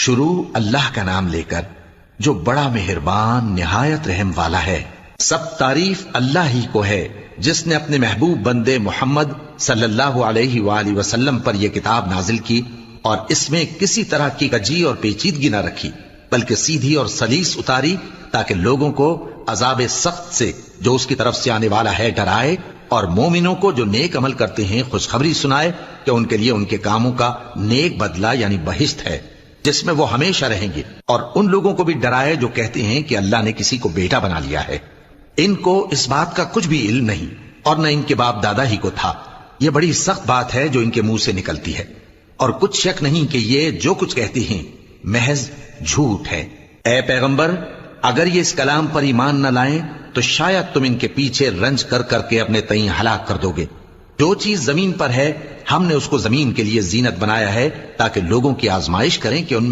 شروع اللہ کا نام لے کر جو بڑا مہربان نہایت رحم والا ہے۔ سب تعریف اللہ ہی کو ہے جس نے اپنے محبوب بندے محمد صلی اللہ علیہ وآلہ وسلم پر یہ کتاب نازل کی اور اس میں کسی طرح کی کجی اور پیچیدگی نہ رکھی، بلکہ سیدھی اور سلیس اتاری تاکہ لوگوں کو عذاب سخت سے جو اس کی طرف سے آنے والا ہے ڈرائے، اور مومنوں کو جو نیک عمل کرتے ہیں خوشخبری سنائے کہ ان کے لیے ان کے کاموں کا نیک بدلہ یعنی بہشت ہے جس میں وہ ہمیشہ رہیں گے، اور ان لوگوں کو بھی ڈرائے جو کہتے ہیں کہ اللہ نے کسی کو بیٹا بنا لیا ہے۔ ان کو اس بات کا کچھ بھی علم نہیں اور نہ ان کے باپ دادا ہی کو تھا۔ یہ بڑی سخت بات ہے جو ان کے منہ سے نکلتی ہے، اور کچھ شک نہیں کہ یہ جو کچھ کہتی ہیں محض جھوٹ ہے۔ اے پیغمبر، اگر یہ اس کلام پر ایمان نہ لائیں تو شاید تم ان کے پیچھے رنج کر کر کے اپنے تئیں ہلاک کر دو گے۔ جو چیز زمین پر ہے ہم نے اس کو زمین کے لیے زینت بنایا ہے تاکہ لوگوں کی آزمائش کریں کہ ان میں